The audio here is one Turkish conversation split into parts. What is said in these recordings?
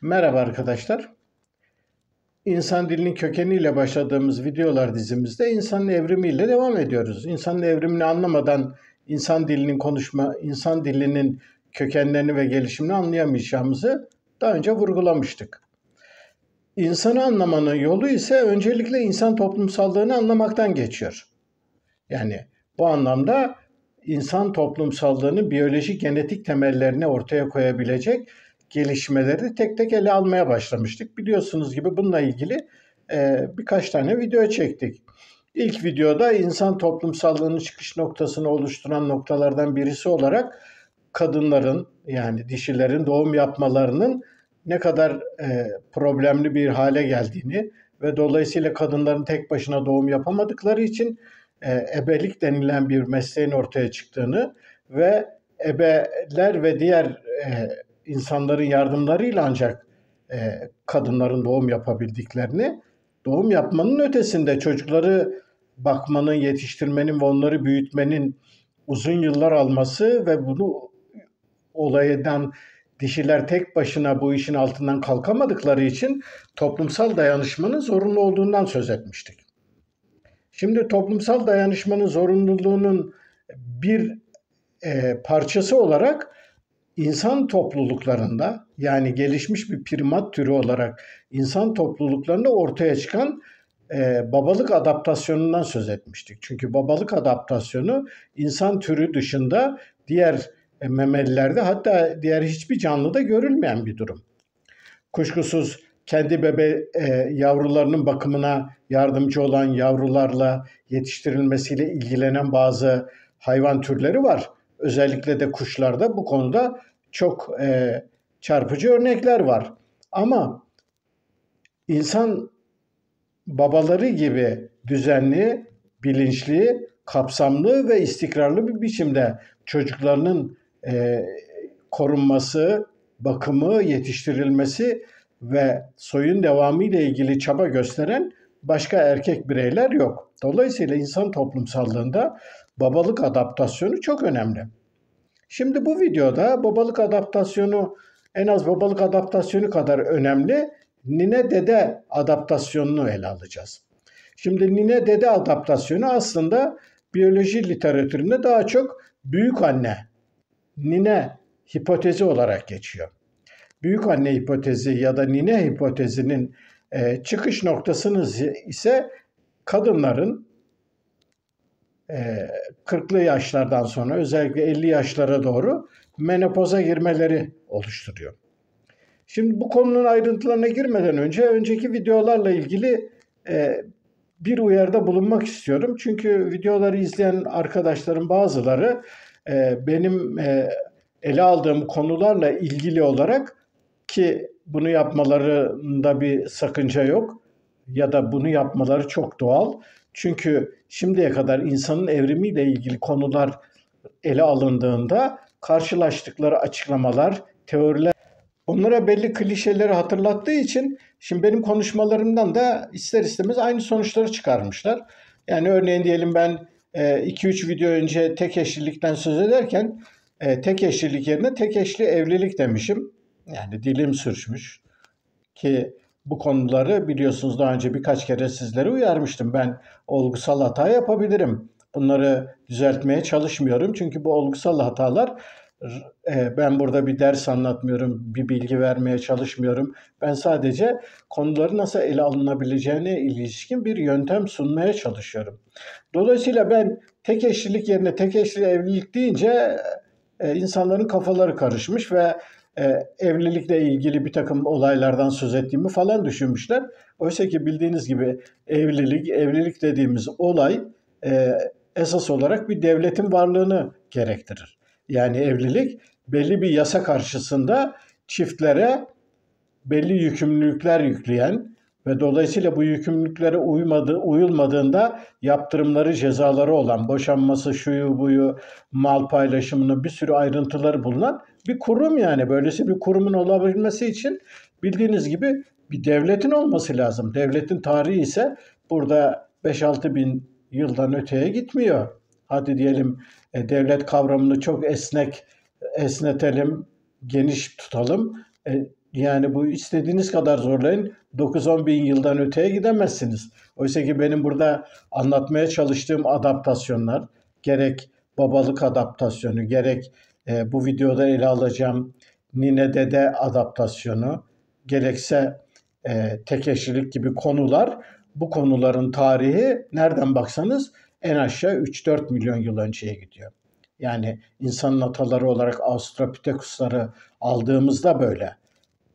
Merhaba arkadaşlar. İnsan dilinin kökeniyle başladığımız videolar dizimizde insanın evrimiyle devam ediyoruz. İnsanın evrimini anlamadan insan dilinin kökenlerini ve gelişimini anlayamayacağımızı daha önce vurgulamıştık. İnsanı anlamanın yolu ise öncelikle insan toplumsallığını anlamaktan geçiyor. Yani bu anlamda insan toplumsallığının biyolojik genetik temellerini ortaya koyabilecek gelişmeleri tek tek ele almaya başlamıştık. Biliyorsunuz gibi bununla ilgili birkaç tane video çektik. İlk videoda insan toplumsallığının çıkış noktasını oluşturan noktalardan birisi olarak kadınların yani dişilerin doğum yapmalarının ne kadar problemli bir hale geldiğini ve dolayısıyla kadınların tek başına doğum yapamadıkları için ebelik denilen bir mesleğin ortaya çıktığını ve ebeler ve diğer insanların yardımlarıyla ancak kadınların doğum yapabildiklerini, doğum yapmanın ötesinde çocukları bakmanın, yetiştirmenin ve onları büyütmenin uzun yıllar alması ve bunu olaydan dişiler tek başına bu işin altından kalkamadıkları için toplumsal dayanışmanın zorunlu olduğundan söz etmiştik. Şimdi toplumsal dayanışmanın zorunluluğunun bir parçası olarak insan topluluklarında yani gelişmiş bir primat türü olarak insan topluluklarında ortaya çıkan babalık adaptasyonundan söz etmiştik. Çünkü babalık adaptasyonu insan türü dışında diğer memelilerde hatta diğer hiçbir canlıda görülmeyen bir durum. Kuşkusuz kendi yavrularının bakımına yardımcı olan yavrularla yetiştirilmesiyle ilgilenen bazı hayvan türleri var. Özellikle de kuşlarda bu konuda çok çarpıcı örnekler var. Ama insan babaları gibi düzenli, bilinçli, kapsamlı ve istikrarlı bir biçimde çocuklarının korunması, bakımı, yetiştirilmesi ve soyun devamı ile ilgili çaba gösteren başka erkek bireyler yok. Dolayısıyla insan toplumsallığında babalık adaptasyonu çok önemli. Şimdi bu videoda babalık adaptasyonu en az babalık adaptasyonu kadar önemli nine dede adaptasyonunu ele alacağız. Şimdi nine dede adaptasyonu aslında biyoloji literatüründe daha çok büyük anne, nine hipotezi olarak geçiyor. Büyük anne hipotezi ya da nine hipotezinin çıkış noktasını ise kadınların 40'lı yaşlardan sonra özellikle 50 yaşlara doğru menopoza girmeleri oluşturuyor. Şimdi bu konunun ayrıntılarına girmeden önce önceki videolarla ilgili bir uyarıda bulunmak istiyorum. Çünkü videoları izleyen arkadaşlarım bazıları benim ele aldığım konularla ilgili olarak ki bunu yapmalarında bir sakınca yok ya da bunu yapmaları çok doğal. Çünkü şimdiye kadar insanın evrimiyle ilgili konular ele alındığında karşılaştıkları açıklamalar, teoriler onlara belli klişeleri hatırlattığı için şimdi benim konuşmalarımdan da ister istemez aynı sonuçları çıkarmışlar. Yani örneğin diyelim ben 2-3 video önce tek eşlilikten söz ederken tek eşlilik yerine tek eşli evlilik demişim. Yani dilim sürçmüş ki bu konuları biliyorsunuz daha önce birkaç kere sizlere uyarmıştım. Ben olgusal hata yapabilirim. Bunları düzeltmeye çalışmıyorum. Çünkü bu olgusal hatalar ben burada bir ders anlatmıyorum, bir bilgi vermeye çalışmıyorum. Ben sadece konuları nasıl ele alınabileceğine ilişkin bir yöntem sunmaya çalışıyorum. Dolayısıyla ben tek eşlilik yerine tek eşli evlilik deyince insanların kafaları karışmış ve evlilikle ilgili bir takım olaylardan söz ettiğimi falan düşünmüşler. Oysa ki bildiğiniz gibi evlilik dediğimiz olay esas olarak bir devletin varlığını gerektirir. Yani evlilik belli bir yasa karşısında çiftlere belli yükümlülükler yükleyen ve dolayısıyla bu yükümlülüklere uyulmadığında yaptırımları, cezaları olan, boşanması, şuyu buyu, mal paylaşımının bir sürü ayrıntıları bulunan bir kurum yani. Böylesi bir kurumun olabilmesi için bildiğiniz gibi bir devletin olması lazım. Devletin tarihi ise burada 5-6 bin yıldan öteye gitmiyor. Hadi diyelim devlet kavramını çok esnetelim, geniş tutalım. Yani bu istediğiniz kadar zorlayın. 9-10 bin yıldan öteye gidemezsiniz. Oysa ki benim burada anlatmaya çalıştığım adaptasyonlar, gerek babalık adaptasyonu, gerek bu videoda ele alacağım nine dede adaptasyonu, gerekse tek eşlilik gibi konular, bu konuların tarihi nereden baksanız en aşağı 3-4 milyon yıl önceye gidiyor. Yani insanın ataları olarak Australopithecus'ları aldığımızda böyle.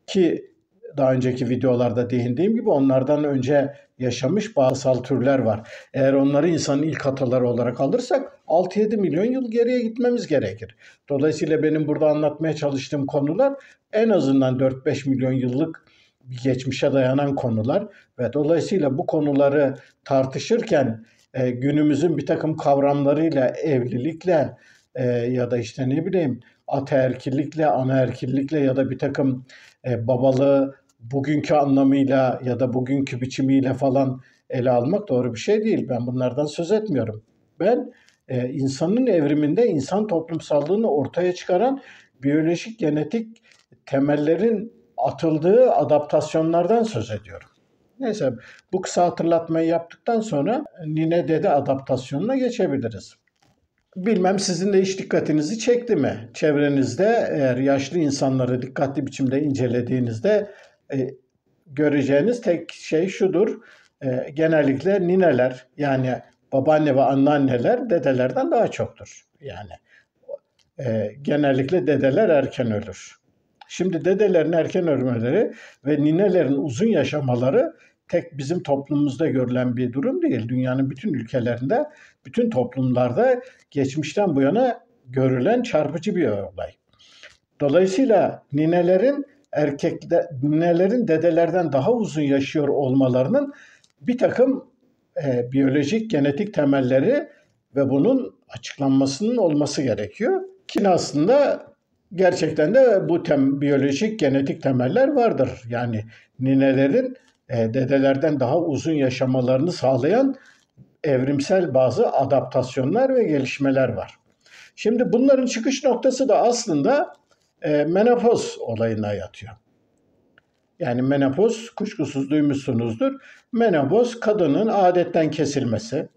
Ki daha önceki videolarda değindiğim gibi onlardan önce yaşamış bazı türler var. Eğer onları insanın ilk ataları olarak alırsak 6-7 milyon yıl geriye gitmemiz gerekir. Dolayısıyla benim burada anlatmaya çalıştığım konular en azından 4-5 milyon yıllık bir geçmişe dayanan konular ve dolayısıyla bu konuları tartışırken günümüzün bir takım kavramlarıyla, evlilikle ya da işte ne bileyim ataerkillikle, anaerkillikle ya da bir takım babalığı bugünkü anlamıyla ya da bugünkü biçimiyle falan ele almak doğru bir şey değil. Ben bunlardan söz etmiyorum. Ben insanın evriminde insan toplumsallığını ortaya çıkaran biyolojik genetik temellerin atıldığı adaptasyonlardan söz ediyorum. Neyse bu kısa hatırlatmayı yaptıktan sonra nine dede adaptasyonuna geçebiliriz. Bilmem sizin de hiç dikkatinizi çekti mi? Çevrenizde eğer yaşlı insanları dikkatli biçimde incelediğinizde göreceğiniz tek şey şudur. Genellikle nineler yani babaanne ve anneanneler dedelerden daha çoktur. Yani genellikle dedeler erken ölür. Şimdi dedelerin erken ölmeleri ve ninelerin uzun yaşamaları tek bizim toplumumuzda görülen bir durum değil. Dünyanın bütün ülkelerinde, bütün toplumlarda geçmişten bu yana görülen çarpıcı bir olay. Dolayısıyla ninelerin dedelerden daha uzun yaşıyor olmalarının bir takım biyolojik genetik temelleri ve bunun açıklanmasının olması gerekiyor. Ki aslında gerçekten de bu biyolojik genetik temeller vardır. Yani ninelerin dedelerden daha uzun yaşamalarını sağlayan evrimsel bazı adaptasyonlar ve gelişmeler var. Şimdi bunların çıkış noktası da aslında menopoz olayına yatıyor. Yani menopoz kuşkusuz duymuşsunuzdur. Menopoz kadının adetten kesilmesi.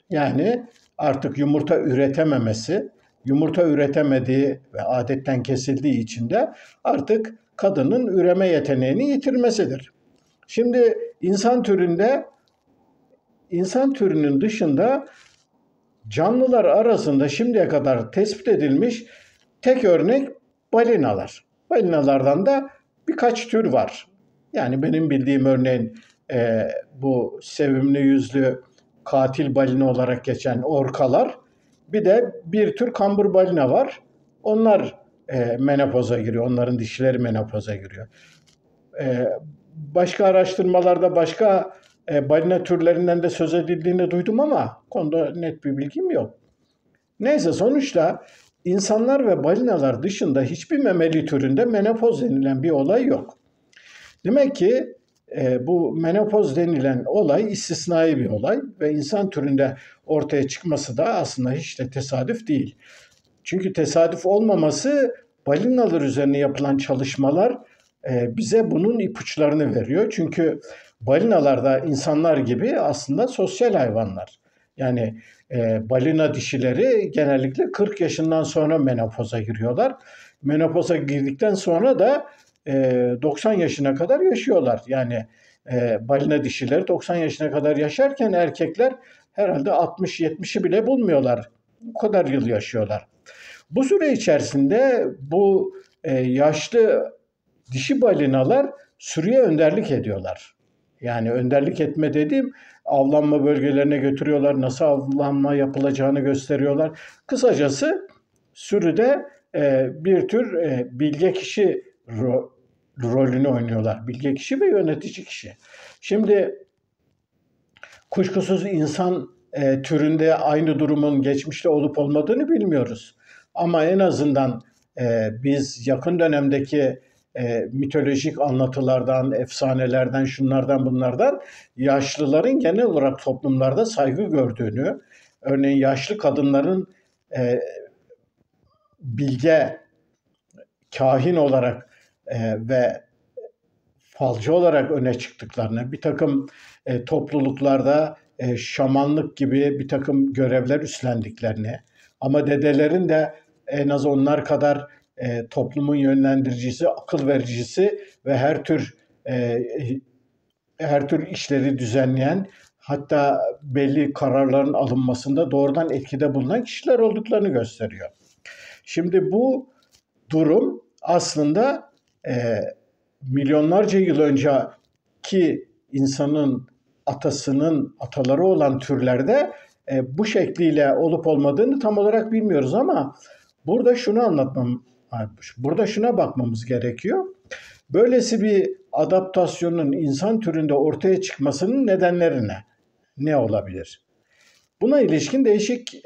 Yani artık yumurta üretememesi, yumurta üretemediği ve adetten kesildiği için de artık kadının üreme yeteneğini yitirmesidir. Şimdi insan türünün dışında canlılar arasında şimdiye kadar tespit edilmiş tek örnek balinalar. Balinalardan da birkaç tür var. Yani benim bildiğim örneğin bu sevimli yüzlü katil balina olarak geçen orkalar. Bir de bir tür kambur balina var. Onlar menopoza giriyor. Onların dişileri menopoza giriyor. Başka araştırmalarda başka balina türlerinden de söz edildiğini duydum ama konuda net bir bilgim yok. Neyse sonuçta insanlar ve balinalar dışında hiçbir memeli türünde menopoz denilen bir olay yok. Demek ki bu menopoz denilen olay istisnai bir olay ve insan türünde ortaya çıkması da aslında hiç de tesadüf değil. Çünkü tesadüf olmaması balinalar üzerine yapılan çalışmalar bize bunun ipuçlarını veriyor. Çünkü balinalar da insanlar gibi aslında sosyal hayvanlar. Yani balina dişileri genellikle 40 yaşından sonra menopoza giriyorlar. Menopoza girdikten sonra da 90 yaşına kadar yaşıyorlar. Yani balina dişileri 90 yaşına kadar yaşarken erkekler herhalde 60-70'i bile bulmuyorlar. Bu kadar yıl yaşıyorlar. Bu süre içerisinde bu yaşlı dişi balinalar sürüye önderlik ediyorlar. Yani önderlik etme dediğim avlanma bölgelerine götürüyorlar, nasıl avlanma yapılacağını gösteriyorlar. Kısacası sürüde bir tür bilge kişi rolünü oynuyorlar. Bilge kişi ve yönetici kişi. Şimdi kuşkusuz insan türünde aynı durumun geçmişte olup olmadığını bilmiyoruz. Ama en azından biz yakın dönemdeki mitolojik anlatılardan, efsanelerden, şunlardan bunlardan yaşlıların genel olarak toplumlarda saygı gördüğünü, örneğin yaşlı kadınların bilge, kahin olarak ve falcı olarak öne çıktıklarını, bir takım topluluklarda şamanlık gibi bir takım görevler üstlendiklerini ama dedelerin de en az onlar kadar toplumun yönlendiricisi, akıl vericisi ve her tür işleri düzenleyen, hatta belli kararların alınmasında doğrudan etkide bulunan kişiler olduklarını gösteriyor. Şimdi bu durum aslında milyonlarca yıl önceki insanın ataları olan türlerde bu şekliyle olup olmadığını tam olarak bilmiyoruz ama burada şuna bakmamız gerekiyor. Böylesi bir adaptasyonun insan türünde ortaya çıkmasının nedenleri ne olabilir? Buna ilişkin değişik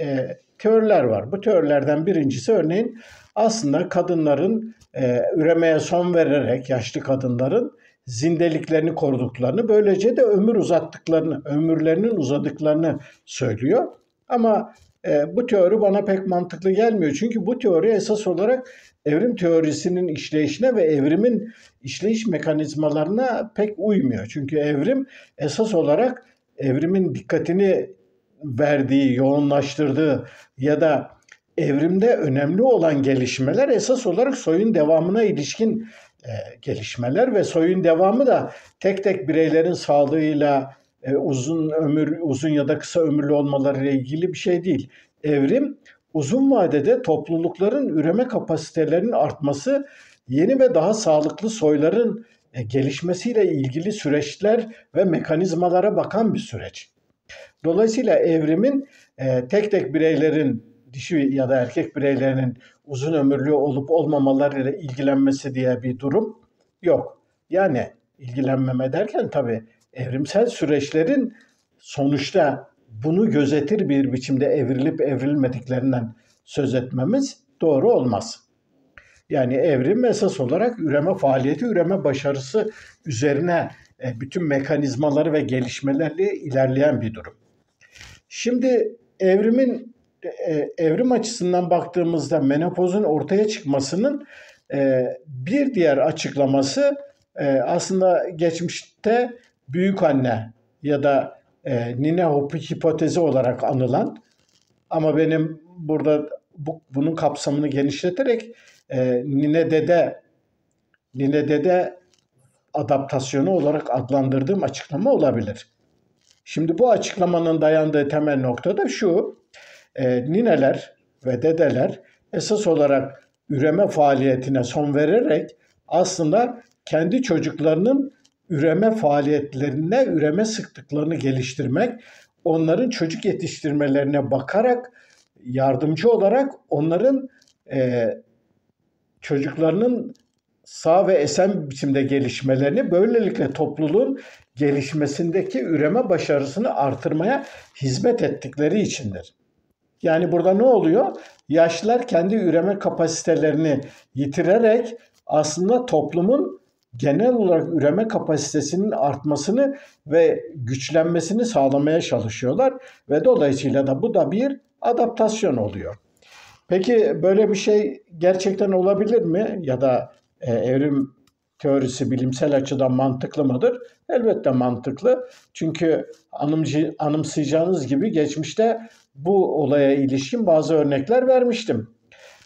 teoriler var. Bu teorilerden birincisi örneğin aslında kadınların üremeye son vererek, yaşlı kadınların zindeliklerini koruduklarını, böylece de ömürlerinin uzadıklarını söylüyor. Ama bu teori bana pek mantıklı gelmiyor. Çünkü bu teori esas olarak evrim teorisinin işleyişine ve evrimin işleyiş mekanizmalarına pek uymuyor. Çünkü evrim esas olarak evrimin dikkatini verdiği, yoğunlaştırdığı ya da evrimde önemli olan gelişmeler esas olarak soyun devamına ilişkin gelişmeler ve soyun devamı da tek tek bireylerin sağlığıyla uzun ya da kısa ömürlü olmalarıyla ilgili bir şey değil. Evrim uzun vadede toplulukların üreme kapasitelerinin artması, yeni ve daha sağlıklı soyların gelişmesiyle ilgili süreçler ve mekanizmalara bakan bir süreç. Dolayısıyla evrimin tek tek bireylerin, dişi ya da erkek bireylerinin uzun ömürlü olup olmamalarıyla ilgilenmesi diye bir durum yok. Yani ilgilenmeme derken tabii evrimsel süreçlerin sonuçta bunu gözetir bir biçimde evrilip evrilmediklerinden söz etmemiz doğru olmaz. Yani evrim esas olarak üreme faaliyeti, üreme başarısı üzerine bütün mekanizmaları ve gelişmelerle ilerleyen bir durum. Şimdi evrim açısından baktığımızda menopozun ortaya çıkmasının bir diğer açıklaması aslında geçmişte büyük anne ya da nine hipotezi olarak anılan, ama benim burada bunun kapsamını genişleterek nine dede adaptasyonu olarak adlandırdığım açıklama olabilir. Şimdi bu açıklamanın dayandığı temel nokta da şu: nineler ve dedeler esas olarak üreme faaliyetine son vererek aslında kendi çocuklarının üreme faaliyetlerine, üreme sıklıklarını geliştirmek, onların çocuk yetiştirmelerine bakarak, yardımcı olarak onların çocuklarının sağ ve esen biçimde gelişmelerini, böylelikle topluluğun gelişmesindeki üreme başarısını artırmaya hizmet ettikleri içindir. Yani burada ne oluyor? Yaşlılar kendi üreme kapasitelerini yitirerek aslında toplumun genel olarak üreme kapasitesinin artmasını ve güçlenmesini sağlamaya çalışıyorlar ve dolayısıyla da bu da bir adaptasyon oluyor. Peki böyle bir şey gerçekten olabilir mi? Ya da evrim teorisi bilimsel açıdan mantıklı mıdır? Elbette mantıklı. Çünkü anımsayacağınız gibi geçmişte bu olaya ilişkin bazı örnekler vermiştim.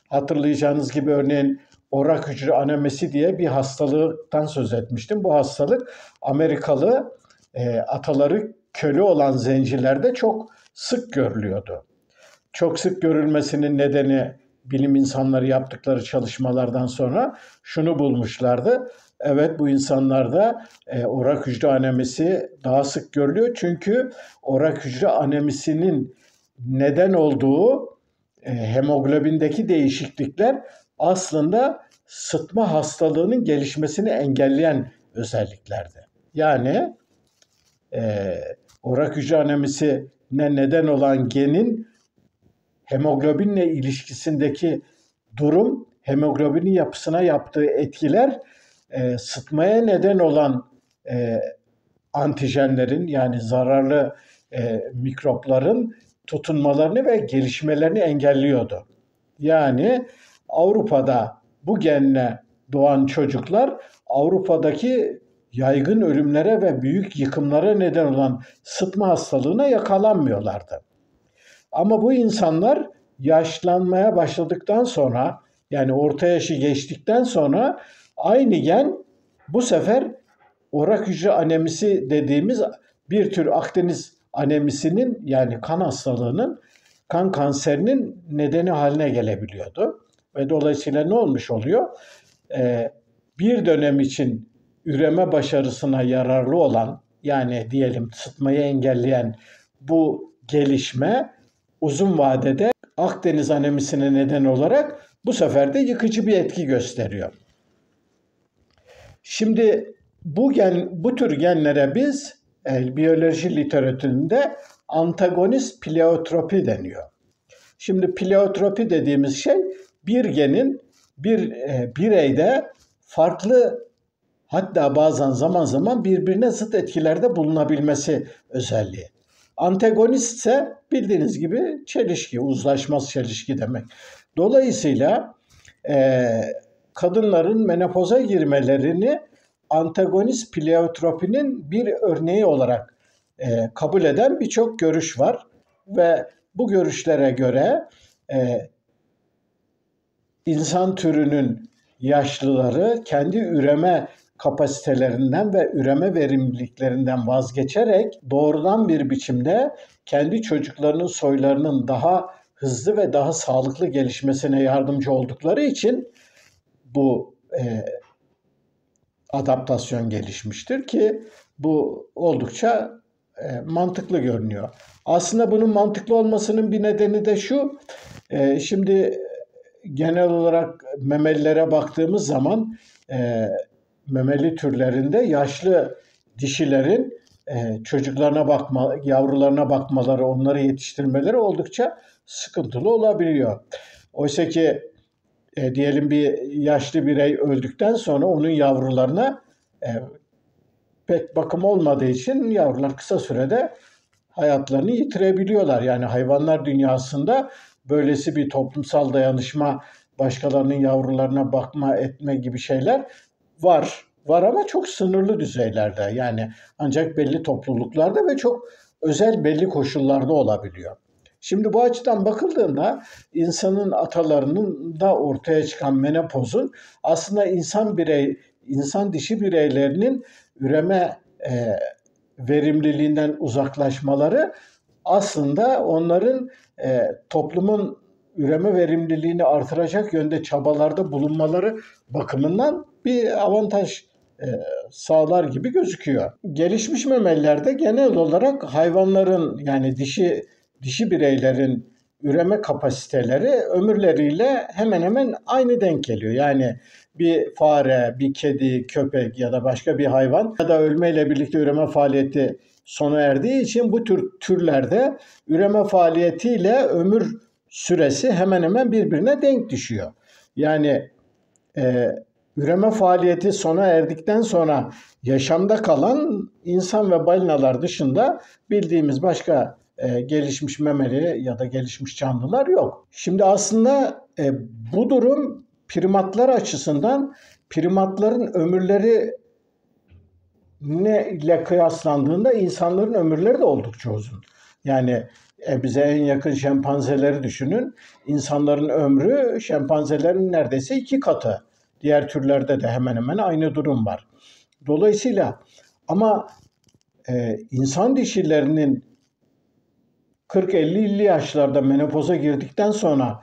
Hatırlayacağınız gibi örneğin orak hücre anemisi diye bir hastalıktan söz etmiştim. Bu hastalık Amerikalı ataları köle olan zencilerde çok sık görülüyordu. Çok sık görülmesinin nedeni, bilim insanları yaptıkları çalışmalardan sonra şunu bulmuşlardı. Evet, bu insanlarda orak hücre anemisi daha sık görülüyor. Çünkü orak hücre anemisinin neden olduğu hemoglobindeki değişiklikler aslında sıtma hastalığının gelişmesini engelleyen özelliklerdi. Yani orak hücre anemisine neden olan genin hemoglobinle ilişkisindeki durum, hemoglobinin yapısına yaptığı etkiler, sıtmaya neden olan antijenlerin, yani zararlı mikropların tutunmalarını ve gelişmelerini engelliyordu. Yani Avrupa'da doğan çocuklar Avrupa'daki yaygın ölümlere ve büyük yıkımlara neden olan sıtma hastalığına yakalanmıyorlardı. Ama bu insanlar yaşlanmaya başladıktan sonra, yani orta yaşı geçtikten sonra aynı gen bu sefer orak hücre anemisi dediğimiz bir tür Akdeniz anemisinin, yani kan hastalığının, kan kanserinin nedeni haline gelebiliyordu. Ve dolayısıyla ne olmuş oluyor? Bir dönem için üreme başarısına yararlı olan, yani diyelim sıtmayı engelleyen bu gelişme uzun vadede Akdeniz anemisine neden olarak bu sefer de yıkıcı bir etki gösteriyor. Şimdi bu tür genlere biz biyoloji literatüründe antagonist pleiotropi deniyor. Şimdi pleiotropi dediğimiz şey bir genin bir bireyde farklı, hatta bazen zaman zaman birbirine zıt etkilerde bulunabilmesi özelliği. Antagonist ise bildiğiniz gibi çelişki, uzlaşmaz çelişki demek. Dolayısıyla kadınların menopoza girmelerini antagonist pleiotropinin bir örneği olarak kabul eden birçok görüş var. Ve bu görüşlere göre insan türünün yaşlıları kendi üreme kapasitelerinden ve üreme verimliliklerinden vazgeçerek doğrudan bir biçimde kendi çocuklarının soylarının daha hızlı ve daha sağlıklı gelişmesine yardımcı oldukları için bu adaptasyon gelişmiştir ki bu oldukça mantıklı görünüyor. Aslında bunun mantıklı olmasının bir nedeni de şu, şimdi genel olarak memelilere baktığımız zaman memeli türlerinde yaşlı dişilerin çocuklarına yavrularına bakmaları, onları yetiştirmeleri oldukça sıkıntılı olabiliyor. Oysa ki diyelim bir yaşlı birey öldükten sonra onun yavrularına pek bakım olmadığı için yavrular kısa sürede hayatlarını yitirebiliyorlar. Yani hayvanlar dünyasında böylesi bir toplumsal dayanışma, başkalarının yavrularına bakma etme gibi şeyler var. Var ama çok sınırlı düzeylerde. Yani ancak belli topluluklarda ve çok özel belli koşullarda olabiliyor. Şimdi bu açıdan bakıldığında insanın atalarının da ortaya çıkan menopozun aslında insan dişi bireylerinin üreme verimliliğinden uzaklaşmaları aslında onların toplumun üreme verimliliğini artıracak yönde çabalarda bulunmaları bakımından bir avantaj sağlar gibi gözüküyor. Gelişmiş memelilerde genel olarak hayvanların, yani dişi bireylerin üreme kapasiteleri ömürleriyle hemen hemen aynı denk geliyor. Yani bir fare, bir kedi, köpek ya da başka bir hayvan ya da ölmeyle birlikte üreme faaliyeti sona erdiği için bu tür türlerde üreme faaliyetiyle ömür süresi hemen hemen birbirine denk düşüyor. Yani üreme faaliyeti sona erdikten sonra yaşamda kalan insan ve balinalar dışında bildiğimiz başka gelişmiş memeli ya da gelişmiş canlılar yok. Şimdi aslında bu durum primatlar açısından primatların ömürleri ile kıyaslandığında insanların ömürleri de oldukça uzun. Yani bize en yakın şempanzeleri düşünün. İnsanların ömrü şempanzelerin neredeyse 2 katı. Diğer türlerde de hemen hemen aynı durum var. Dolayısıyla ama insan dişilerinin 40-50 yaşlarda menopoza girdikten sonra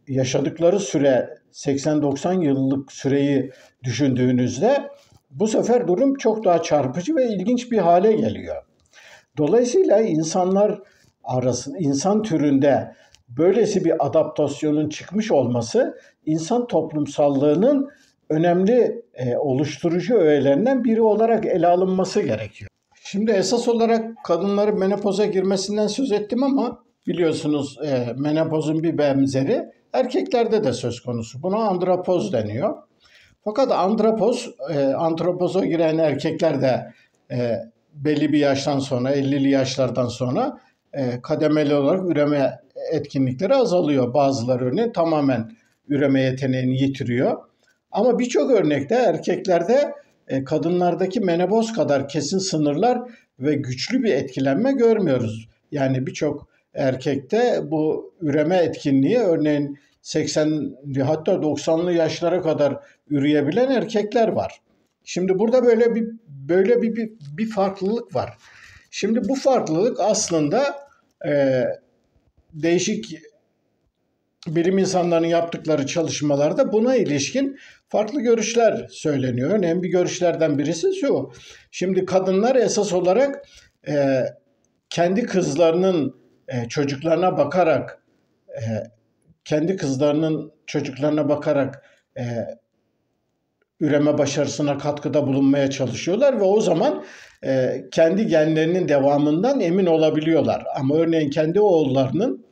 yaşadıkları süre 80-90 yıllık süreyi düşündüğünüzde bu sefer durum çok daha çarpıcı ve ilginç bir hale geliyor. Dolayısıyla insan türünde böylesi bir adaptasyonun çıkmış olması insan toplumsallığının önemli oluşturucu öğelerinden biri olarak ele alınması gerekiyor. Şimdi esas olarak kadınların menopoza girmesinden söz ettim ama biliyorsunuz menopozun bir benzeri erkeklerde de söz konusu. Buna andropoz deniyor. Fakat antropoza giren erkekler de belli bir yaştan sonra, 50'li yaşlardan sonra kademeli olarak üreme etkinlikleri azalıyor. Bazıları örneğin tamamen üreme yeteneğini yitiriyor. Ama birçok örnekte erkeklerde kadınlardaki menopoz kadar kesin sınırlar ve güçlü bir etkilenme görmüyoruz. Yani birçok erkekte bu üreme etkinliği, örneğin 80 hatta 90'lı yaşlara kadar üreyebilen erkekler var. Şimdi burada böyle bir farklılık var. Şimdi bu farklılık aslında değişik bilim insanlarının yaptıkları çalışmalarda buna ilişkin farklı görüşler söyleniyor. Örneğin bir görüşlerden birisi şu. Şimdi kadınlar esas olarak kendi kızlarının çocuklarına bakarak e, üreme başarısına katkıda bulunmaya çalışıyorlar ve o zaman kendi genlerinin devamından emin olabiliyorlar. Ama örneğin kendi oğullarının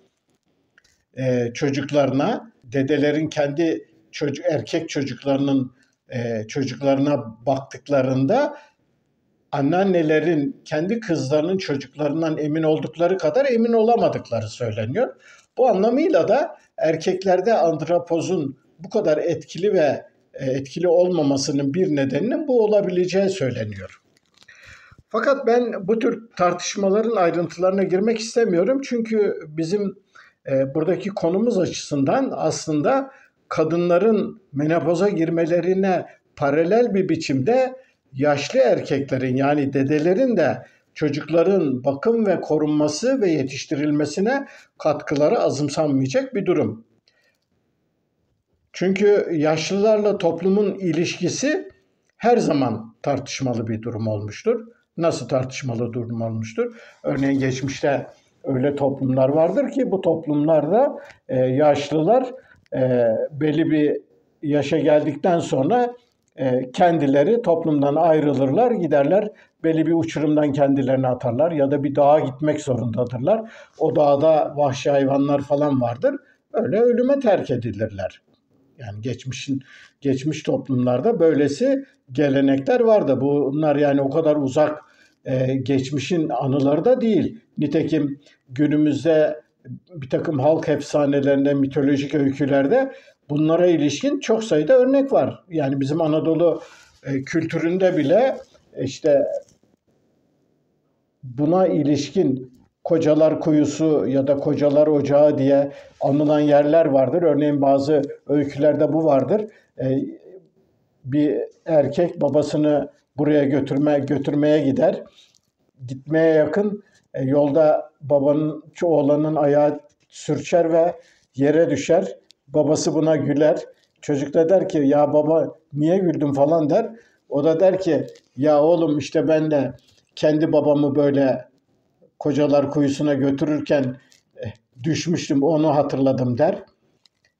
çocuklarına, dedelerin kendi erkek çocuklarının çocuklarına baktıklarında anneannelerin kendi kızlarının çocuklarından emin oldukları kadar emin olamadıkları söyleniyor. Bu anlamıyla da erkeklerde andropozun bu kadar etkili ve etkili olmamasının bir nedeninin bu olabileceği söyleniyor. Fakat ben bu tür tartışmaların ayrıntılarına girmek istemiyorum. Çünkü bizim buradaki konumuz açısından aslında kadınların menopoza girmelerine paralel bir biçimde yaşlı erkeklerin, yani dedelerin de çocukların bakım ve korunması ve yetiştirilmesine katkıları azımsanmayacak bir durum. Çünkü yaşlılarla toplumun ilişkisi her zaman tartışmalı bir durum olmuştur. Nasıl tartışmalı durum olmuştur? Örneğin geçmişte öyle toplumlar vardır ki bu toplumlarda yaşlılar belli bir yaşa geldikten sonra kendileri toplumdan ayrılırlar, giderler belli bir uçurumdan kendilerini atarlar ya da bir dağa gitmek zorundadırlar. O dağda vahşi hayvanlar falan vardır. Öyle ölüme terk edilirler. Yani geçmiş toplumlarda böylesi gelenekler vardı. Bunlar yani o kadar uzak geçmişin anıları da değil. Nitekim günümüzde bir takım halk efsanelerinde, mitolojik öykülerde bunlara ilişkin çok sayıda örnek var. Yani bizim Anadolu kültüründe bile işte buna ilişkin Kocalar Kuyusu ya da Kocalar Ocağı diye anılan yerler vardır. Örneğin bazı öykülerde bu vardır. Bir erkek babasını buraya götürmeye gider. Gitmeye yakın yolda oğlanın ayağı sürçer ve yere düşer. Babası buna güler. Çocuk da der ki ya baba niye güldün falan der. O da der ki ya oğlum işte ben de kendi babamı böyle Kocalar Kuyusu'na götürürken düşmüştüm, onu hatırladım der.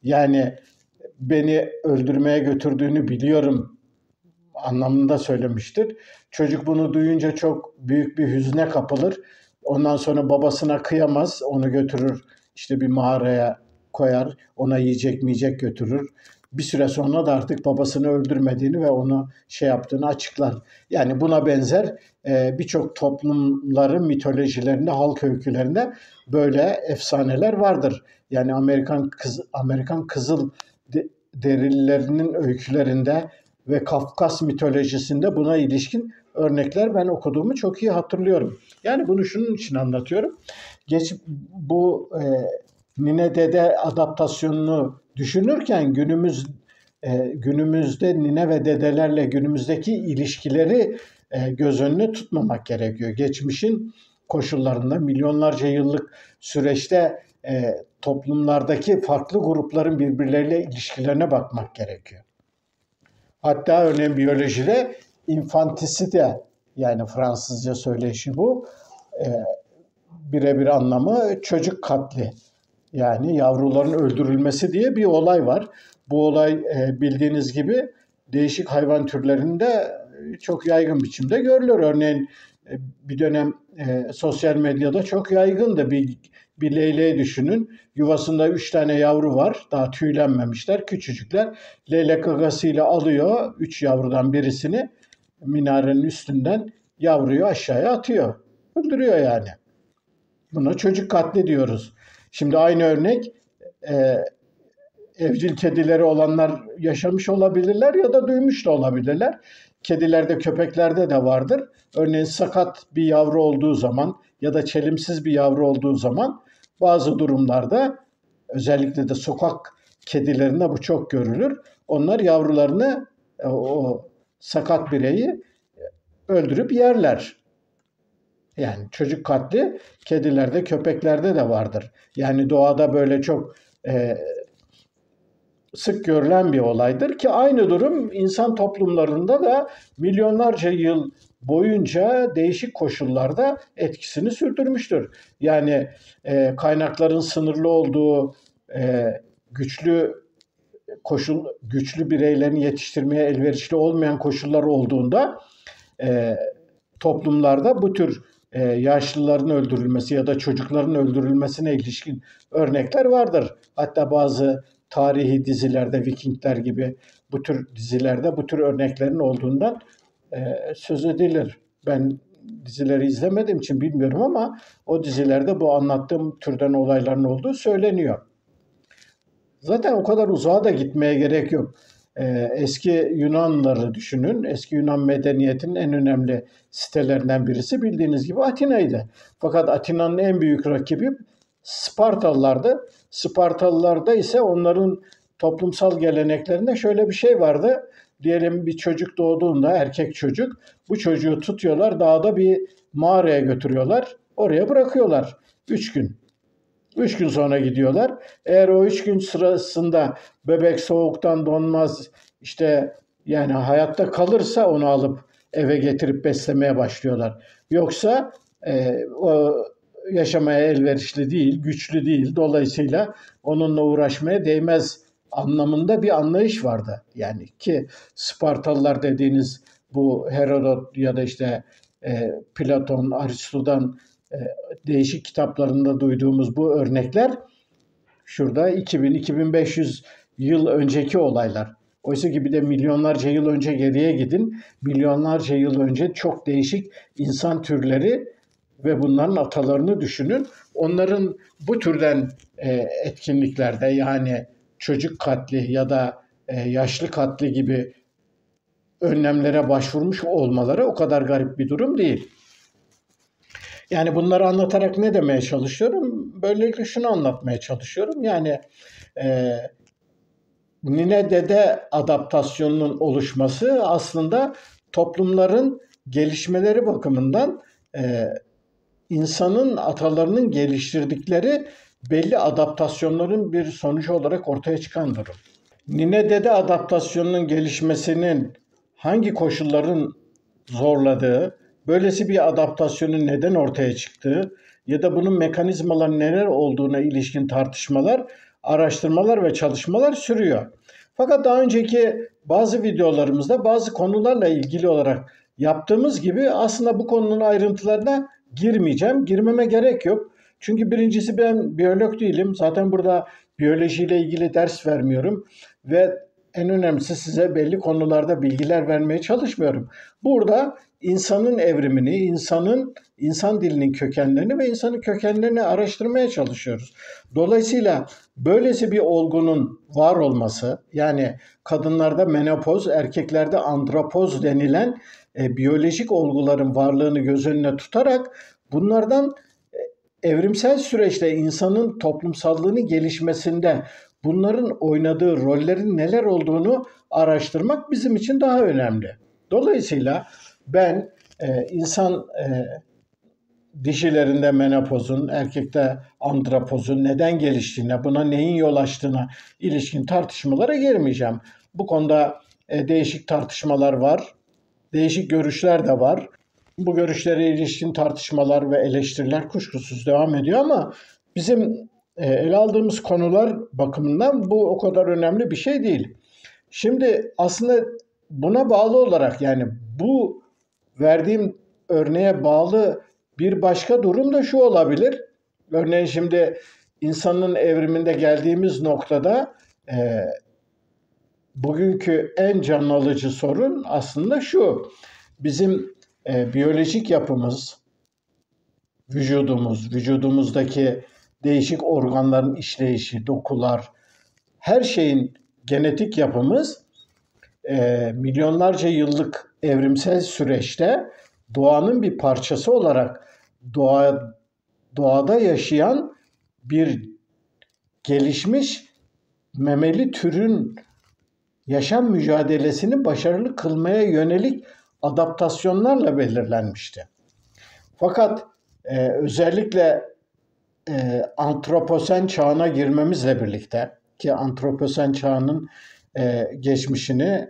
Yani beni öldürmeye götürdüğünü biliyorum anlamında söylemiştir. Çocuk bunu duyunca çok büyük bir hüzne kapılır. Ondan sonra babasına kıyamaz, onu götürür işte bir mağaraya koyar, ona yiyecek götürür. Bir süre sonra da artık babasını öldürmediğini ve onu yaptığını açıklar. Yani buna benzer birçok toplumların mitolojilerinde, halk öykülerinde böyle efsaneler vardır. Yani Amerikan Kızıl Derililerinin öykülerinde ve Kafkas mitolojisinde buna ilişkin örnekler ben okuduğumu çok iyi hatırlıyorum. Yani bunu şunun için anlatıyorum. Bu nine dede adaptasyonunu düşünürken günümüzde nine ve dedelerle günümüzdeki ilişkileri göz önüne tutmamak gerekiyor. Geçmişin koşullarında milyonlarca yıllık süreçte toplumlardaki farklı grupların birbirleriyle ilişkilerine bakmak gerekiyor. Hatta örneğin biyolojide infantiside, yani Fransızca söyleyişi bu, birebir anlamı çocuk katli. Yani yavruların öldürülmesi diye bir olay var. Bu olay bildiğiniz gibi değişik hayvan türlerinde çok yaygın biçimde görülür. Örneğin bir dönem sosyal medyada çok yaygındı. Bir leyleği düşünün. Yuvasında 3 tane yavru var. Daha tüylenmemişler, küçücükler. Leylek gagasıyla alıyor 3 yavrudan birisini, minarenin üstünden yavruyu aşağıya atıyor. Öldürüyor yani. Buna çocuk katli diyoruz. Şimdi aynı örnek evcil kedileri olanlar yaşamış olabilirler ya da duymuş da olabilirler. Kedilerde, köpeklerde de vardır. Örneğin sakat bir yavru olduğu zaman ya da çelimsiz bir yavru olduğu zaman bazı durumlarda, özellikle de sokak kedilerinde bu çok görülür. Onlar yavrularını, o sakat bireyi öldürüp yerler. Yani çocuk katli kedilerde, köpeklerde de vardır. Yani doğada böyle çok sık görülen bir olaydır ki aynı durum insan toplumlarında da milyonlarca yıl boyunca değişik koşullarda etkisini sürdürmüştür. Yani kaynakların sınırlı olduğu, güçlü güçlü bireylerin yetiştirmeye elverişli olmayan koşullar olduğunda toplumlarda bu tür yaşlıların öldürülmesi ya da çocukların öldürülmesine ilişkin örnekler vardır. Hatta bazı tarihi dizilerde, Vikingler gibi bu tür dizilerde bu tür örneklerin olduğundan söz edilir. Ben dizileri izlemediğim için bilmiyorum ama o dizilerde bu anlattığım türden olayların olduğu söyleniyor. Zaten o kadar uzağa da gitmeye gerek yok. Eski Yunanları düşünün. Eski Yunan medeniyetinin en önemli sitelerinden birisi bildiğiniz gibi Atina'ydı. Fakat Atina'nın en büyük rakibi Spartalılardı. Spartalılarda ise onların toplumsal geleneklerinde şöyle bir şey vardı. Diyelim bir çocuk doğduğunda, erkek çocuk, bu çocuğu tutuyorlar, dağda bir mağaraya götürüyorlar, oraya bırakıyorlar 3 gün. 3 gün sonra gidiyorlar. Eğer o 3 gün sırasında bebek soğuktan donmaz, işte yani hayatta kalırsa onu alıp eve getirip beslemeye başlıyorlar. Yoksa o yaşamaya elverişli değil, güçlü değil. Dolayısıyla onunla uğraşmaya değmez anlamında bir anlayış vardı. Yani ki Spartalılar dediğiniz bu Herodot ya da işte Platon, Aristo'dan değişik kitaplarında duyduğumuz bu örnekler şurada 2000-2500 yıl önceki olaylar. Oysa ki bir de milyonlarca yıl önce geriye gidin. Milyonlarca yıl önce çok değişik insan türleri ve bunların atalarını düşünün. Onların bu türden etkinliklerde, yani çocuk katli ya da yaşlı katli gibi önlemlere başvurmuş olmaları o kadar garip bir durum değil. Yani bunları anlatarak ne demeye çalışıyorum? Böylelikle şunu anlatmaya çalışıyorum. Yani nine dede adaptasyonunun oluşması aslında toplumların gelişmeleri bakımından insanın atalarının geliştirdikleri belli adaptasyonların bir sonucu olarak ortaya çıkan durum. Nine dede adaptasyonunun gelişmesinin hangi koşulların zorladığı, böylesi bir adaptasyonun neden ortaya çıktığı ya da bunun mekanizmaları neler olduğuna ilişkin tartışmalar, araştırmalar ve çalışmalar sürüyor. Fakat daha önceki bazı videolarımızda bazı konularla ilgili olarak yaptığımız gibi aslında bu konunun ayrıntılarına girmeyeceğim. Girmeme gerek yok. Çünkü birincisi ben biyolog değilim. Zaten burada biyolojiyle ilgili ders vermiyorum ve en önemlisi size belli konularda bilgiler vermeye çalışmıyorum. Burada insanın evrimini, insan dilinin kökenlerini ve insanın kökenlerini araştırmaya çalışıyoruz. Dolayısıyla böylesi bir olgunun var olması, yani kadınlarda menopoz, erkeklerde andropoz denilen biyolojik olguların varlığını göz önüne tutarak bunlardan evrimsel süreçte insanın toplumsallığının gelişmesinde bunların oynadığı rollerin neler olduğunu araştırmak bizim için daha önemli. Dolayısıyla ben insan dişilerinde menopozun, erkekte andropozun neden geliştiğine, buna neyin yol açtığına ilişkin tartışmalara girmeyeceğim. Bu konuda değişik tartışmalar var, değişik görüşler de var. Bu görüşlere ilişkin tartışmalar ve eleştiriler kuşkusuz devam ediyor ama bizim ele aldığımız konular bakımından bu o kadar önemli bir şey değil. Şimdi aslında buna bağlı olarak, yani bu verdiğim örneğe bağlı bir başka durum da şu olabilir. Örneğin şimdi insanın evriminde geldiğimiz noktada bugünkü en can alıcı sorun aslında şu. Bizim biyolojik yapımız, vücudumuzdaki değişik organların işleyişi, dokular, her şeyin genetik yapımız milyonlarca yıllık evrimsel süreçte doğanın bir parçası olarak doğada yaşayan bir gelişmiş memeli türün yaşam mücadelesini başarılı kılmaya yönelik adaptasyonlarla belirlenmişti. Fakat özellikle antroposen çağına girmemizle birlikte, ki antroposen çağının geçmişini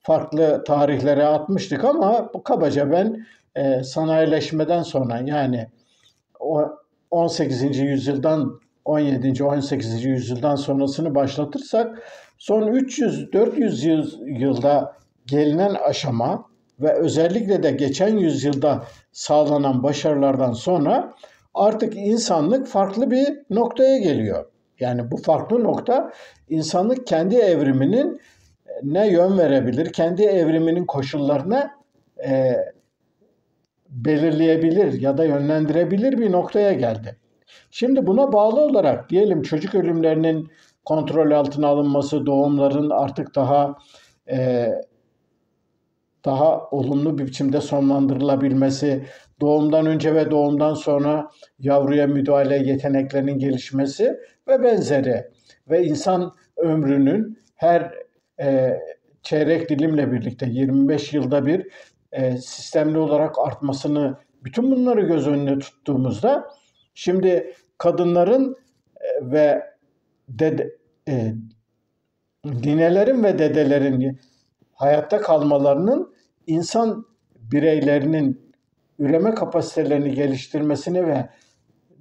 farklı tarihlere atmıştık ama bu kabaca ben sanayileşmeden sonra, yani o 18. yüzyıldan 17. 18. yüzyıldan sonrasını başlatırsak son 300-400 yılda gelinen aşama ve özellikle de geçen yüzyılda sağlanan başarılardan sonra artık insanlık farklı bir noktaya geliyor. Yani bu farklı nokta, insanlık kendi evriminin ne yön verebilir, kendi evriminin koşullarına belirleyebilir ya da yönlendirebilir bir noktaya geldi. Şimdi buna bağlı olarak diyelim çocuk ölümlerinin kontrol altına alınması, doğumların artık daha olumlu bir biçimde sonlandırılabilmesi, doğumdan önce ve doğumdan sonra yavruya müdahale yeteneklerinin gelişmesi ve benzeri ve insan ömrünün her çeyrek dilimle birlikte 25 yılda bir sistemli olarak artmasını, bütün bunları göz önüne tuttuğumuzda şimdi kadınların ve ninelerin ve dedelerin hayatta kalmalarının insan bireylerinin üreme kapasitelerini geliştirmesini ve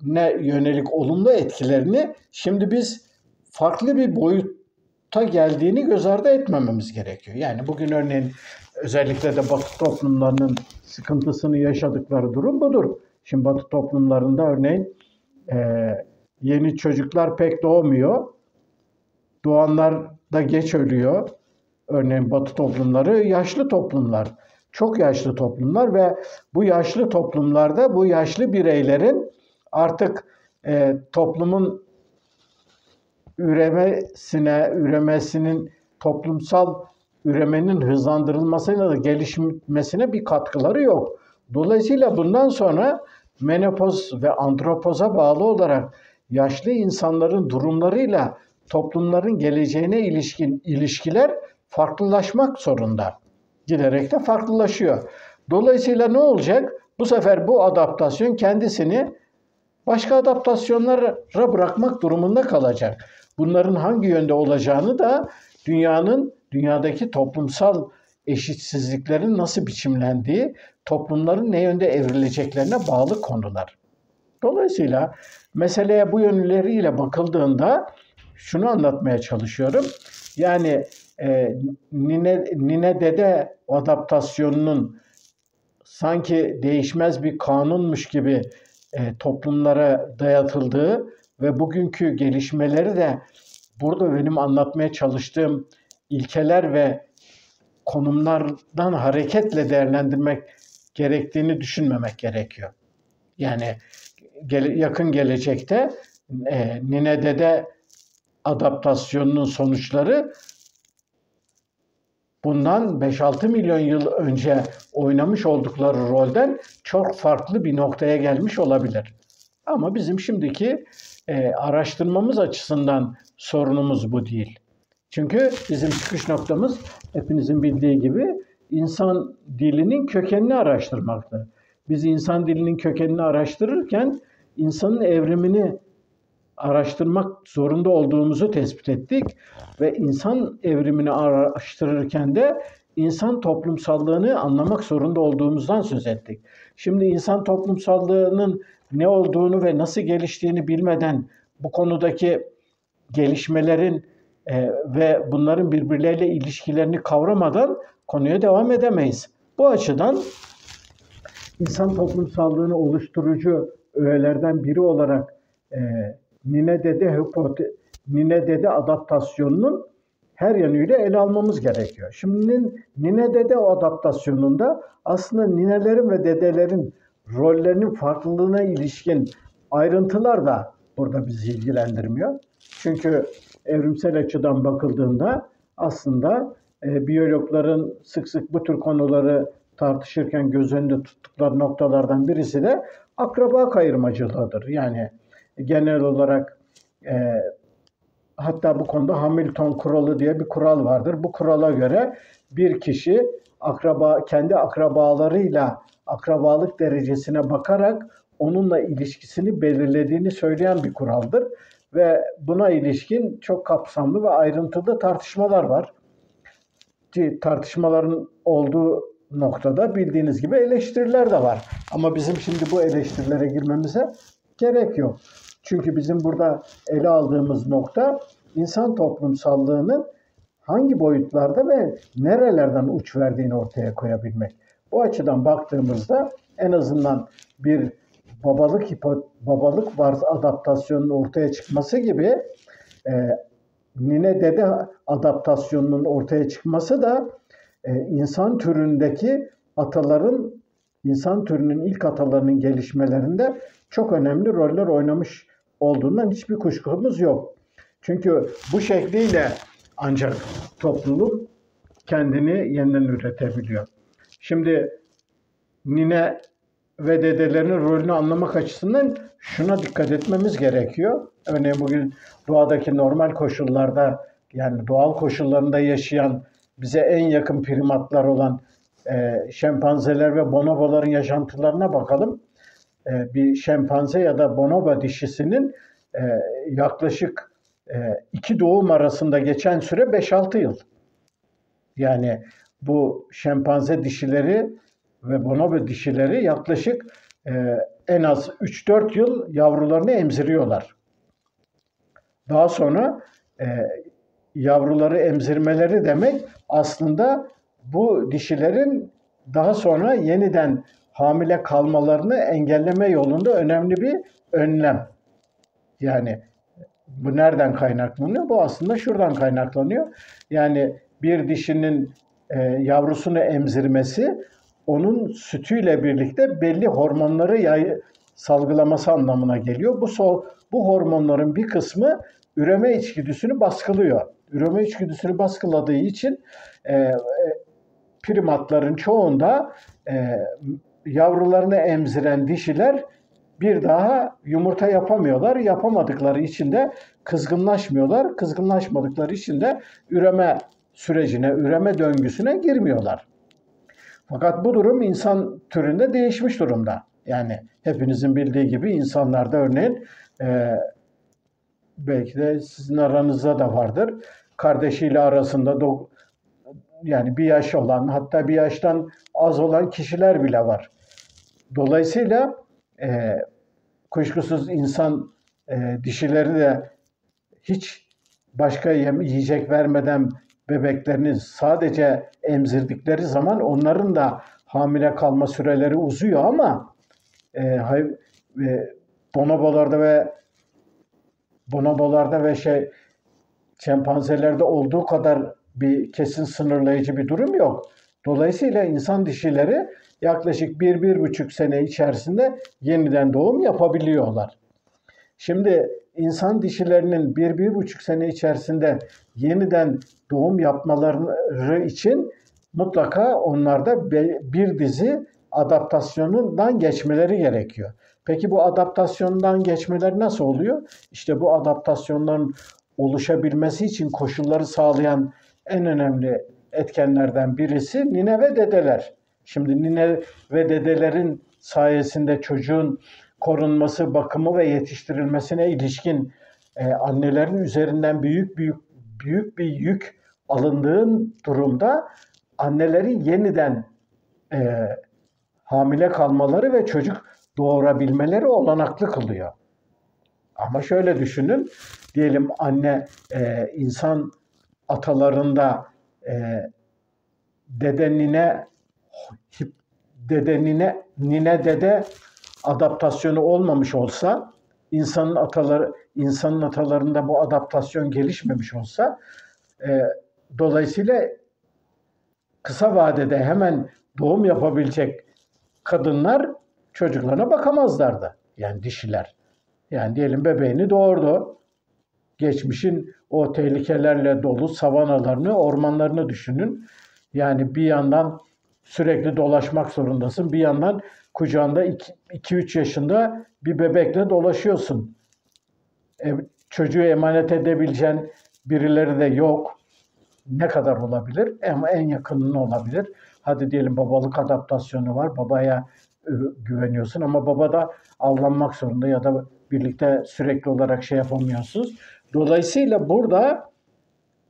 ne yönelik olumlu etkilerini şimdi biz farklı bir boyutta geldiğini göz ardı etmememiz gerekiyor. Yani bugün örneğin özellikle de Batı toplumlarının sıkıntısını yaşadıkları durum budur. Şimdi Batı toplumlarında örneğin yeni çocuklar pek doğmuyor. Doğanlar da geç ölüyor. Örneğin Batı toplumları yaşlı toplumlar. Çok yaşlı toplumlar ve bu yaşlı toplumlarda bu yaşlı bireylerin artık toplumun üremesinin, toplumsal üremenin hızlandırılmasına da gelişmesine bir katkıları yok. Dolayısıyla bundan sonra menopoz ve andropoza bağlı olarak yaşlı insanların durumlarıyla toplumların geleceğine ilişkin ilişkiler farklılaşmak zorunda. Giderek de farklılaşıyor. Dolayısıyla ne olacak? Bu sefer bu adaptasyon kendisini başka adaptasyonlara bırakmak durumunda kalacak. Bunların hangi yönde olacağını da dünyadaki toplumsal eşitsizliklerin nasıl biçimlendiği, toplumların ne yönde evrileceklerine bağlı konular. Dolayısıyla meseleye bu yönleriyle bakıldığında şunu anlatmaya çalışıyorum. Yani nine dede adaptasyonunun sanki değişmez bir kanunmuş gibi toplumlara dayatıldığı ve bugünkü gelişmeleri de burada benim anlatmaya çalıştığım ilkeler ve konumlardan hareketle değerlendirmek gerektiğini düşünmemek gerekiyor. Yani yakın gelecekte nine dede adaptasyonunun sonuçları bundan 5-6 milyon yıl önce oynamış oldukları rolden çok farklı bir noktaya gelmiş olabilir. Ama bizim şimdiki araştırmamız açısından sorunumuz bu değil. Çünkü bizim çıkış noktamız hepinizin bildiği gibi insan dilinin kökenini araştırmaktır. Biz insan dilinin kökenini araştırırken insanın evrimini araştırmak zorunda olduğumuzu tespit ettik ve insan evrimini araştırırken de insan toplumsallığını anlamak zorunda olduğumuzdan söz ettik. Şimdi insan toplumsallığının ne olduğunu ve nasıl geliştiğini bilmeden bu konudaki gelişmelerin ve bunların birbirleriyle ilişkilerini kavramadan konuya devam edemeyiz. Bu açıdan insan toplumsallığını oluşturucu öğelerden biri olarak nine dede adaptasyonunun her yönüyle ele almamız gerekiyor. Şimdi nine dede adaptasyonunda aslında ninelerin ve dedelerin rollerinin farklılığına ilişkin ayrıntılar da burada bizi ilgilendirmiyor. Çünkü evrimsel açıdan bakıldığında aslında biyologların sık sık bu tür konuları tartışırken göz önünde tuttukları noktalardan birisi de akraba kayırmacılığıdır. Yani genel olarak hatta bu konuda Hamilton kuralı diye bir kural vardır. Bu kurala göre bir kişi kendi akrabalarıyla akrabalık derecesine bakarak onunla ilişkisini belirlediğini söyleyen bir kuraldır. Ve buna ilişkin çok kapsamlı ve ayrıntılı tartışmalar var. Tartışmaların olduğu noktada bildiğiniz gibi eleştiriler de var. Ama bizim şimdi bu eleştirilere girmemize gerek yok. Çünkü bizim burada ele aldığımız nokta insan toplumsallığının hangi boyutlarda ve nerelerden uç verdiğini ortaya koyabilmek. Bu açıdan baktığımızda en azından bir babalık varz adaptasyonunun ortaya çıkması gibi nine dede adaptasyonunun ortaya çıkması da insan türünün ilk atalarının gelişmelerinde çok önemli roller oynamış olduğundan hiçbir kuşkumuz yok. Çünkü bu şekliyle ancak topluluk kendini yeniden üretebiliyor. Şimdi nine ve dedelerin rolünü anlamak açısından şuna dikkat etmemiz gerekiyor. Örneğin bugün doğadaki normal koşullarda, yani doğal koşullarında yaşayan bize en yakın primatlar olan şempanzeler ve bonoboların yaşantılarına bakalım. Bir şempanze ya da bonobo dişisinin yaklaşık 2 doğum arasında geçen süre 5-6 yıl. Yani bu şempanze dişileri ve bonobo dişileri yaklaşık en az 3-4 yıl yavrularını emziriyorlar. Daha sonra yavruları emzirmeleri demek aslında bu dişilerin daha sonra yeniden hamile kalmalarını engelleme yolunda önemli bir önlem. Yani bu nereden kaynaklanıyor? Bu aslında şuradan kaynaklanıyor. Yani bir dişinin yavrusunu emzirmesi onun sütüyle birlikte belli hormonları salgılaması anlamına geliyor. Bu hormonların bir kısmı üreme içgüdüsünü baskılıyor. Üreme içgüdüsünü baskıladığı için primatların çoğunda yavrularını emziren dişiler bir daha yumurta yapamıyorlar. Yapamadıkları için de kızgınlaşmıyorlar. Kızgınlaşmadıkları için de üreme sürecine, üreme döngüsüne girmiyorlar. Fakat bu durum insan türünde değişmiş durumda. Yani hepinizin bildiği gibi insanlarda örneğin belki de sizin aranızda da vardır. Kardeşiyle arasında yani bir yaş olan, hatta bir yaştan az olan kişiler bile var. Dolayısıyla kuşkusuz insan dişileri de hiç başka yiyecek vermeden bebeklerini sadece emzirdikleri zaman onların da hamile kalma süreleri uzuyor ama bonobolarda ve şempanzelerde olduğu kadar bir kesin sınırlayıcı bir durum yok. Dolayısıyla insan dişileri yaklaşık 1-1,5 sene içerisinde yeniden doğum yapabiliyorlar. Şimdi insan dişilerinin 1-1,5 sene içerisinde yeniden doğum yapmaları için mutlaka onlarda bir dizi adaptasyonundan geçmeleri gerekiyor. Peki bu adaptasyondan geçmeleri nasıl oluyor? İşte bu adaptasyonların oluşabilmesi için koşulları sağlayan en önemli etkenlerden birisi nine ve dedeler. Şimdi nine ve dedelerin sayesinde çocuğun korunması, bakımı ve yetiştirilmesine ilişkin annelerin üzerinden büyük bir yük alındığın durumda annelerin yeniden hamile kalmaları ve çocuk doğurabilmeleri olanaklı kılıyor. Ama şöyle düşünün, diyelim anne insan atalarında nine dede adaptasyonu olmamış olsa, insanın atalarında bu adaptasyon gelişmemiş olsa, dolayısıyla kısa vadede hemen doğum yapabilecek kadınlar çocuklarına bakamazlardı. Yani dişiler. Yani diyelim bebeğini doğurdu. Geçmişin o tehlikelerle dolu savanalarını, ormanlarını düşünün. Yani bir yandan sürekli dolaşmak zorundasın. Bir yandan kucağında 2-3 yaşında bir bebekle dolaşıyorsun. Çocuğu emanet edebileceğin birileri de yok. Ne kadar olabilir? Ama en yakınının olabilir. Hadi diyelim babalık adaptasyonu var. Babaya güveniyorsun ama baba da avlanmak zorunda ya da birlikte sürekli olarak şey yapamıyorsunuz. Dolayısıyla burada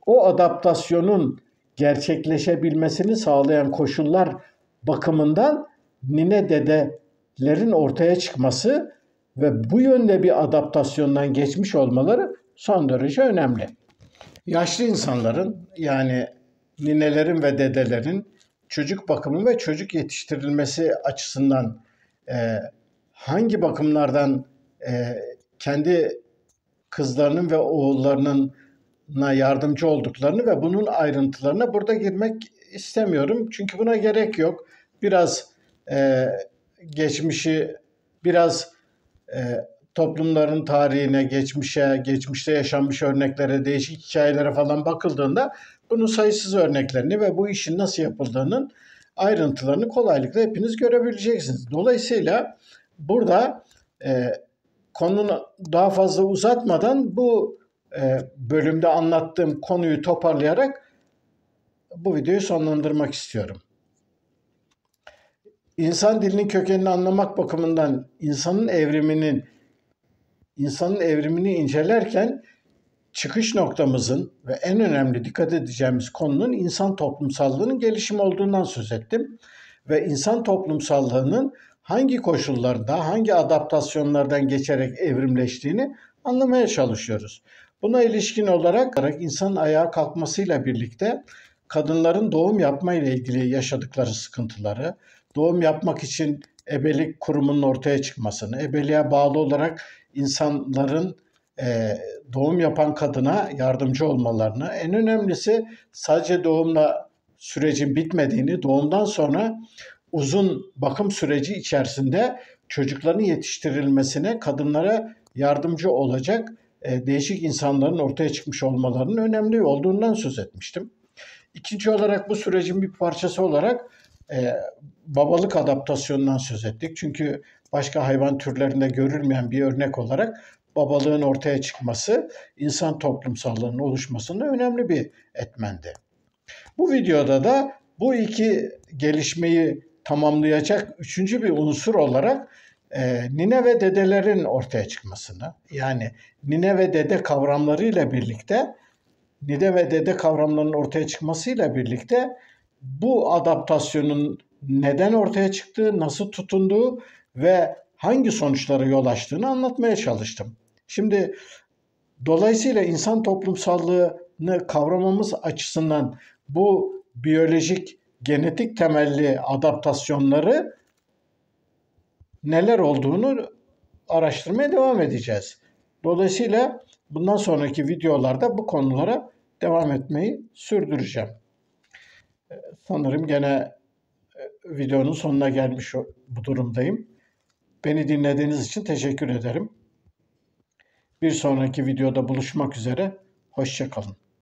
o adaptasyonun gerçekleşebilmesini sağlayan koşullar bakımından nine dedelerin ortaya çıkması ve bu yönde bir adaptasyondan geçmiş olmaları son derece önemli. Yaşlı insanların yani ninelerin ve dedelerin çocuk bakımı ve çocuk yetiştirilmesi açısından hangi bakımlardan kendi kızlarının ve oğullarının yardımcı olduklarını ve bunun ayrıntılarına burada girmek istemiyorum. Çünkü buna gerek yok. Biraz geçmişi, biraz toplumların tarihine, geçmişte yaşanmış örneklere, değişik hikayelere falan bakıldığında bunun sayısız örneklerini ve bu işin nasıl yapıldığının ayrıntılarını kolaylıkla hepiniz görebileceksiniz. Dolayısıyla burada konunu daha fazla uzatmadan bu bölümde anlattığım konuyu toparlayarak bu videoyu sonlandırmak istiyorum. İnsan dilinin kökenini anlamak bakımından insanın evrimini incelerken çıkış noktamızın ve en önemli dikkat edeceğimiz konunun insan toplumsallığının gelişimi olduğundan söz ettim. Ve insan toplumsallığının hangi koşullarda, hangi adaptasyonlardan geçerek evrimleştiğini anlamaya çalışıyoruz. Buna ilişkin olarak insanın ayağa kalkmasıyla birlikte kadınların doğum yapma ile ilgili yaşadıkları sıkıntıları, doğum yapmak için ebelik kurumunun ortaya çıkmasını, ebeliğe bağlı olarak insanların doğum yapan kadına yardımcı olmalarını, en önemlisi sadece doğumla sürecin bitmediğini, doğumdan sonra uzun bakım süreci içerisinde çocukların yetiştirilmesine kadınlara yardımcı olacak değişik insanların ortaya çıkmış olmalarının önemli olduğundan söz etmiştim. İkinci olarak bu sürecin bir parçası olarak babalık adaptasyonundan söz ettik. Çünkü başka hayvan türlerinde görülmeyen bir örnek olarak babalığın ortaya çıkması insan toplumsallığının oluşmasında önemli bir etmendi. Bu videoda da bu iki gelişmeyi tamamlayacak üçüncü bir unsur olarak nine ve dedelerin ortaya çıkmasını, yani nine ve dede kavramlarıyla birlikte, nine ve dede kavramlarının ortaya çıkmasıyla birlikte bu adaptasyonun neden ortaya çıktığı, nasıl tutunduğu ve hangi sonuçlara yol açtığını anlatmaya çalıştım. Şimdi dolayısıyla insan toplumsallığını kavramamız açısından bu biyolojik, genetik temelli adaptasyonları neler olduğunu araştırmaya devam edeceğiz. Dolayısıyla bundan sonraki videolarda bu konulara devam etmeyi sürdüreceğim. Sanırım gene videonun sonuna gelmiş bu durumdayım. Beni dinlediğiniz için teşekkür ederim. Bir sonraki videoda buluşmak üzere. Hoşça kalın.